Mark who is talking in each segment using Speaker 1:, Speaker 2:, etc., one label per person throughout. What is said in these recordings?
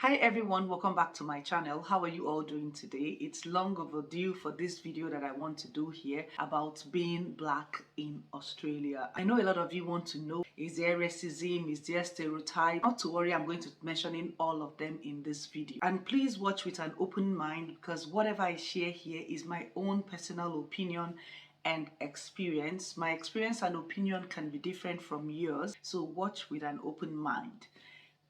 Speaker 1: Hi everyone, welcome back to my channel. How are you all doing today? It's long overdue for this video that I want to do here about being black in Australia. I know a lot of you want to know, is there racism, is there stereotype? Not to worry, I'm going to be mentioning all of them in this video. And please watch with an open mind because whatever I share here is my own personal opinion and experience. My experience and opinion can be different from yours, so watch with an open mind.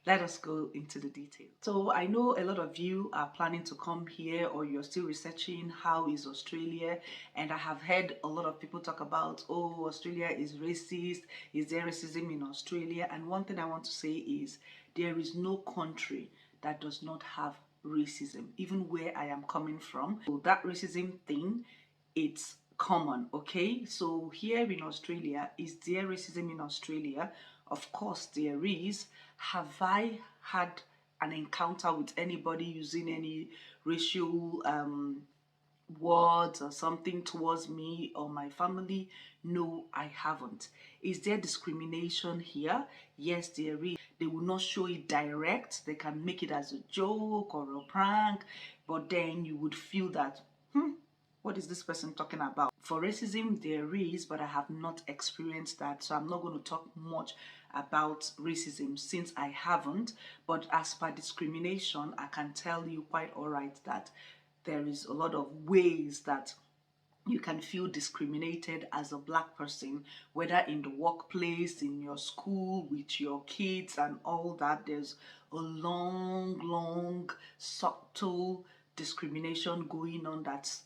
Speaker 1: Let us go into the details. So I know a lot of you are planning to come here or you're still researching how is Australia, and I have heard a lot of people talk about, oh, Australia is racist, is there racism in Australia? And one thing I want to say is there is no country that does not have racism, even where I am coming from. So that racism thing, it's common. Okay, so here in Australia, is there racism in Australia? Of course there is. Have I had an encounter with anybody using any racial words or something towards me or my family? No, I haven't. Is there discrimination here? Yes, there is. They will not show it direct. They can make it as a joke or a prank, but then you would feel that, what is this person talking about? For racism, there is, but I have not experienced that, so I'm not going to talk much about racism since I haven't. But as per discrimination, I can tell you quite all right that there is a lot of ways that you can feel discriminated as a black person, whether in the workplace, in your school, with your kids and all that. There's a long, subtle discrimination going on that's,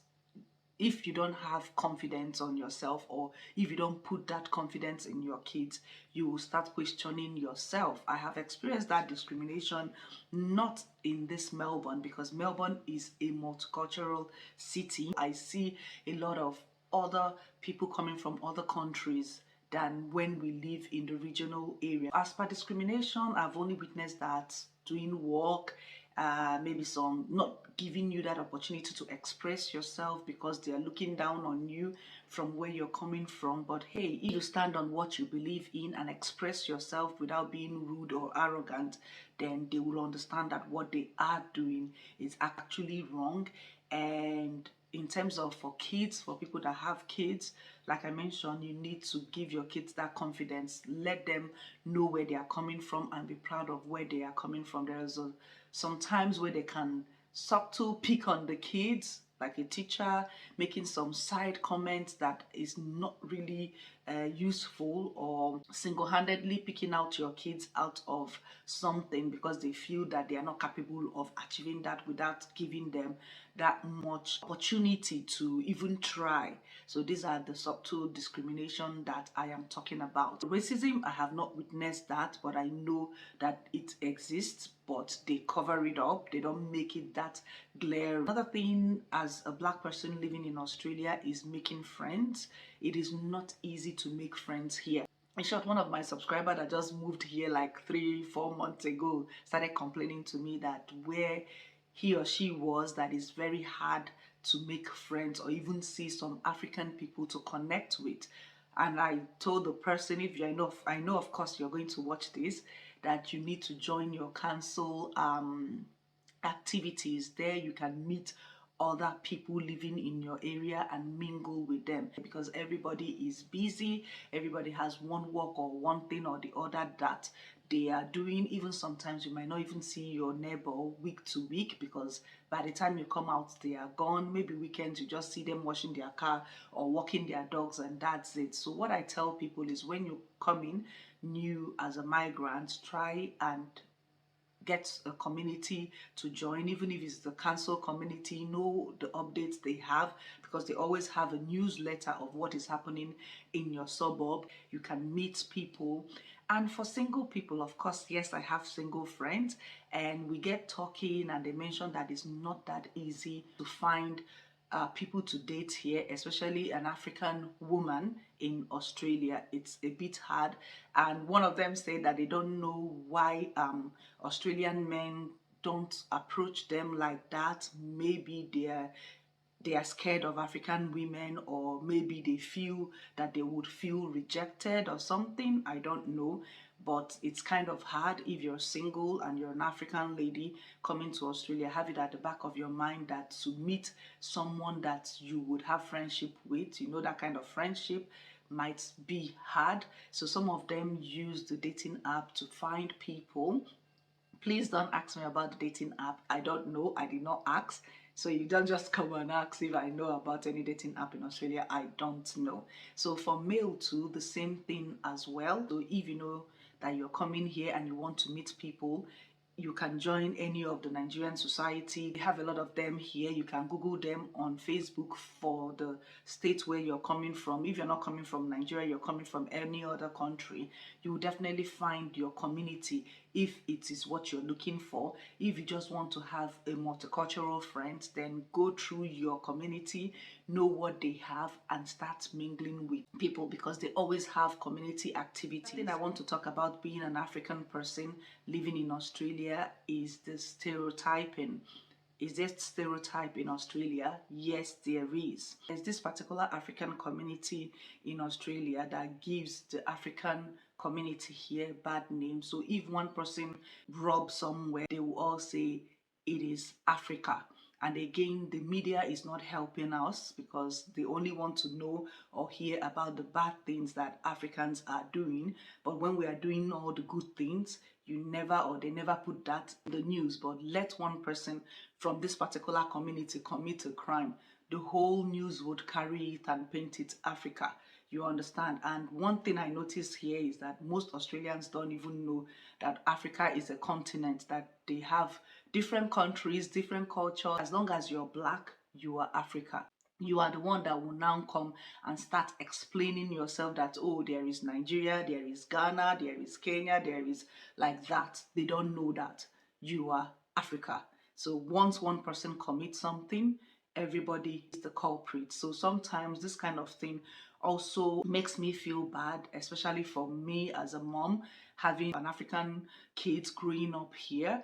Speaker 1: if you don't have confidence on yourself, or if you don't put that confidence in your kids, you will start questioning yourself. I have experienced that discrimination, not in this Melbourne, because Melbourne is a multicultural city. I see a lot of other people coming from other countries than when we live in the regional area. As per discrimination, I've only witnessed that doing work, maybe some not giving you that opportunity to express yourself because they are looking down on you from where you're coming from. But hey, if you stand on what you believe in and express yourself without being rude or arrogant, then they will understand that what they are doing is actually wrong. And in terms of for kids, for people that have kids, like I mentioned, you need to give your kids that confidence. Let them know where they are coming from and be proud of where they are coming from. There's some times where they can subtle pick on the kids, like a teacher making some side comments that is not really useful, or single-handedly picking out your kids out of something because they feel that they are not capable of achieving that without giving them that much opportunity to even try. So these are the subtle discrimination that I am talking about. Racism, I have not witnessed that, but I know that it exists, but they cover it up. They don't make it that glaring. Another thing, as a black person living in Australia, is making friends. It is not easy to make friends here. In short, one of my subscribers that just moved here like 3-4 months ago started complaining to me that where he or she was, that is very hard to make friends or even see some African people to connect with. And I told the person, if you're enough, I know of course you're going to watch this, that you need to join your council activities. There you can meet other people living in your area and mingle with them, because everybody is busy, everybody has one work or one thing or the other that they are doing. Even sometimes you might not even see your neighbor week to week, because by the time you come out they are gone. Maybe weekends you just see them washing their car or walking their dogs, and that's it. So what I tell people is, when you come in new as a migrant, try and get a community to join, even if it's the council community. Know the updates they have, because they always have a newsletter of what is happening in your suburb. You can meet people. And for single people, of course, yes, I have single friends, and we get talking, and they mention that it's not that easy to find people to date here, especially an African woman in Australia. It's a bit hard. And one of them said that they don't know why Australian men don't approach them like that. Maybe they are scared of African women, or maybe they feel that they would feel rejected or something. I don't know. but it's kind of hard if you're single and you're an African lady coming to Australia. Have it at the back of your mind that to meet someone that you would have friendship with, you know, that kind of friendship might be hard. So some of them use the dating app to find people. Please don't ask me about the dating app. I don't know. I did not ask. So you don't just come and ask if I know about any dating app in Australia. I don't know. So for male too, the same thing as well. So if you know that you're coming here and you want to meet people, you can join any of the Nigerian society. They have a lot of them here. You can Google them on Facebook for the state where you're coming from. If you're not coming from Nigeria, you're coming from any other country, you will definitely find your community if it is what you're looking for. If you just want to have a multicultural friend, then go through your community, know what they have, and start mingling with people, because they always have community activities. The thing I want to talk about being an African person living in Australia is the stereotyping. Is there stereotype in Australia? Yes, there is. There's this particular African community in Australia that gives the African community here bad names. So if one person robs somewhere, they will all say it is Africa. And again, the media is not helping us because they only want to know or hear about the bad things that Africans are doing. But when we are doing all the good things, you never, or they never put that in the news. But let one person from this particular community commit a crime, the whole news would carry it and paint it Africa. You understand? And one thing I noticed here is that most Australians don't even know that Africa is a continent, that they have different countries, different cultures. As long as you're black, you are Africa. You are the one that will now come and start explaining yourself that, oh, there is Nigeria, there is Ghana, there is Kenya, there is like that. They don't know that you are Africa. So once one person commits something, everybody is the culprit. So sometimes this kind of thing also makes me feel bad, especially for me as a mom, having an African kids growing up here.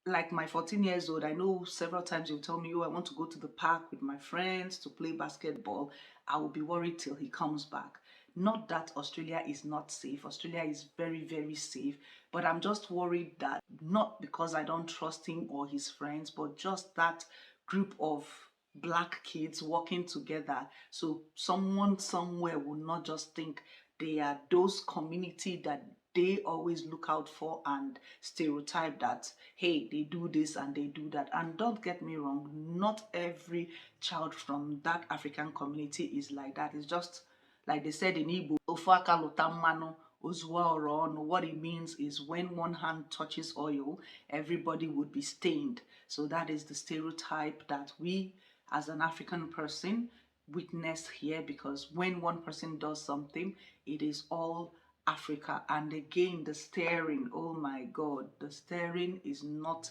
Speaker 1: Like my 14 years old, I know several times he'll tell me, oh, I want to go to the park with my friends to play basketball. I will be worried till he comes back. Not that Australia is not safe. Australia is very, very safe. But I'm just worried that, not because I don't trust him or his friends, but just that group of black kids working together. So someone somewhere will not just think they are those community that they always look out for and stereotype that, hey, they do this and they do that. And don't get me wrong, not every child from that African community is like that. It's just like they said in Igbo, "Ofu aka lụta mmanụ, ozuwa ọra ọnụ." What it means is when one hand touches oil, everybody would be stained. So that is the stereotype that we as an African person witness here, because when one person does something, it is all Africa. And again, the staring, oh my God, the staring is not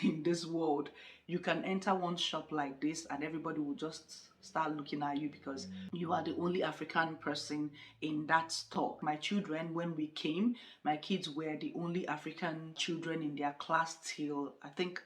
Speaker 1: in this world. You can enter one shop like this and everybody will just start looking at you because you are the only African person in that store. My children, when we came, my kids were the only African children in their class till, I think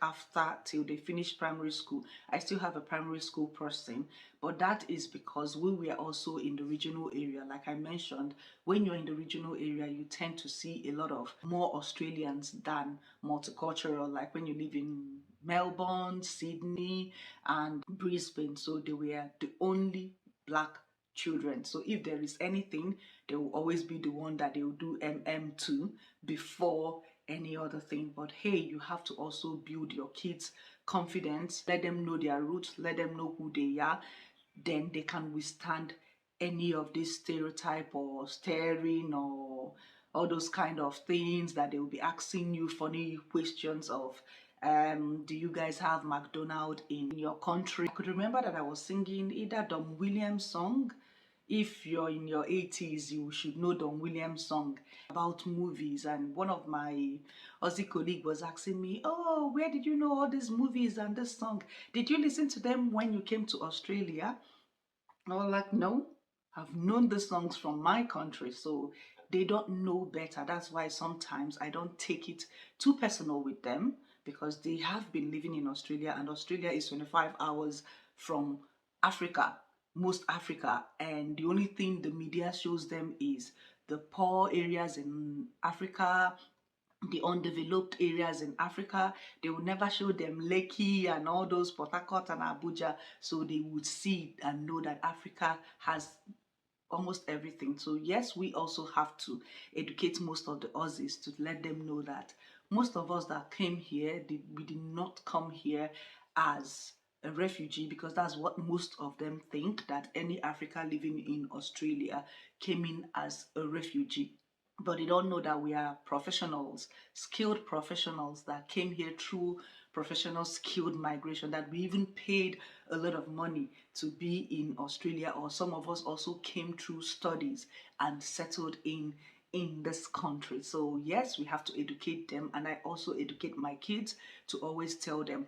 Speaker 1: till they finished primary school. I still have a primary school person, but that is because we were also in the regional area. Like I mentioned, when you're in the regional area, you tend to see a lot of more Australians than multicultural, like when you live in Melbourne, Sydney, and Brisbane. So they were the only black children. So if there is anything, they will always be the one that they will do to before any other thing. But hey, you have to also build your kids' confidence, let them know their roots, let them know who they are, then they can withstand any of this stereotype or staring or all those kind of things that they will be asking you funny questions of, do you guys have McDonald's in your country? I could remember that I was singing either Don Williams song. If you're in your 80s, you should know Don Williams song about movies. And one of my Aussie colleague was asking me, oh, where did you know all these movies and this song? Did you listen to them when you came to Australia? I was like, no, I've known the songs from my country, so they don't know better. That's why sometimes I don't take it too personal with them, because they have been living in Australia and Australia is 25 hours from Africa, most Africa, and the only thing the media shows them is the poor areas in Africa, the undeveloped areas in Africa. They will never show them Lekki and all those Port Harcourt and Abuja, so they would see and know that Africa has almost everything. So yes, we also have to educate most of the Aussies to let them know that most of us that came here, we did not come here as a refugee, because that's what most of them think, that any African living in Australia came in as a refugee. But they don't know that we are professionals, skilled professionals that came here through professional skilled migration, that we even paid a lot of money to be in Australia, or some of us also came through studies and settled in this country. So yes, we have to educate them, and I also educate my kids to always tell them.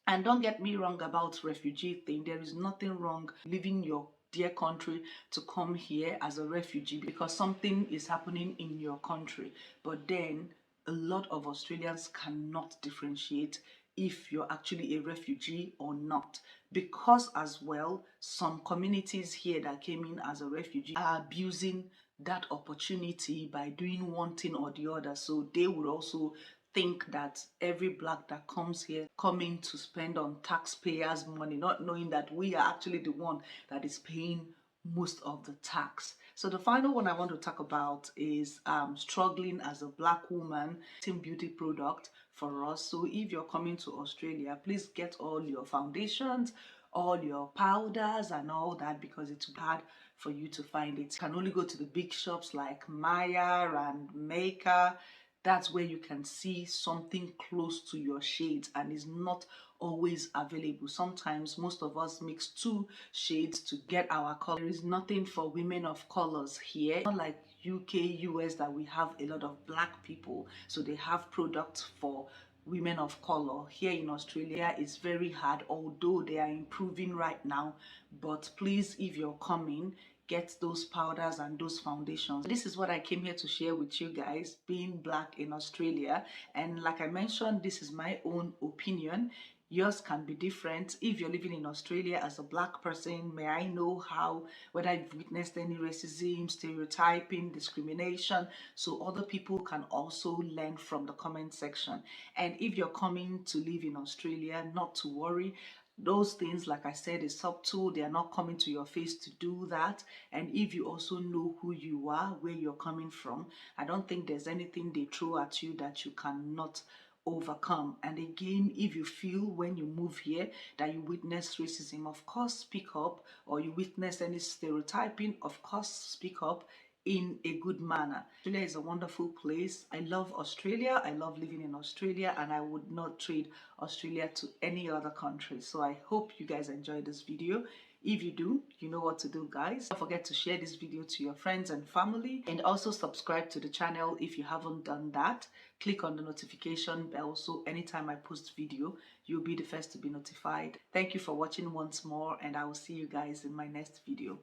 Speaker 1: And don't get me wrong about refugee thing. There is nothing wrong leaving your dear country to come here as a refugee because something is happening in your country. But then a lot of Australians cannot differentiate if you're actually a refugee or not, because as well some communities here that came in as a refugee are abusing that opportunity by doing one thing or the other. So they would also think that every black that comes here coming to spend on taxpayers' money, not knowing that we are actually the one that is paying most of the tax. So the final one I want to talk about is struggling as a black woman in beauty product for us. So if you're coming to Australia, please get all your foundations, all your powders and all that, because it's hard for you to find it. You can only go to the big shops like Maya and Maker. That's where you can see something close to your shades, and is not always available. Sometimes most of us mix two shades to get our color. There is nothing for women of colors here, not like UK, US, that we have a lot of black people, so they have products for women of color. Here in Australia it's very hard, although they are improving right now. But please, if you're coming, get those powders and those foundations. This is what I came here to share with you guys, being black in Australia. And like I mentioned, this is my own opinion. Yours can be different. If you're living in Australia as a black person, may I know how, whether you've witnessed any racism, stereotyping, discrimination, so other people can also learn from the comment section. And if you're coming to live in Australia, not to worry. Those things, like I said, is subtle. They are not coming to your face to do that. And if you also know who you are, where you're coming from, I don't think there's anything they throw at you that you cannot overcome. And again, if you feel when you move here that you witness racism, of course speak up. Or you witness any stereotyping, of course speak up in a good manner. Australia is a wonderful place. I love Australia. I love living in Australia, and I would not trade Australia to any other country. So I hope you guys enjoyed this video. If you do, you know what to do, guys. Don't forget to share this video to your friends and family, and also subscribe to the channel if you haven't done that. Click on the notification bell so anytime I post video, you'll be the first to be notified. Thank you for watching once more, and I will see you guys in my next video.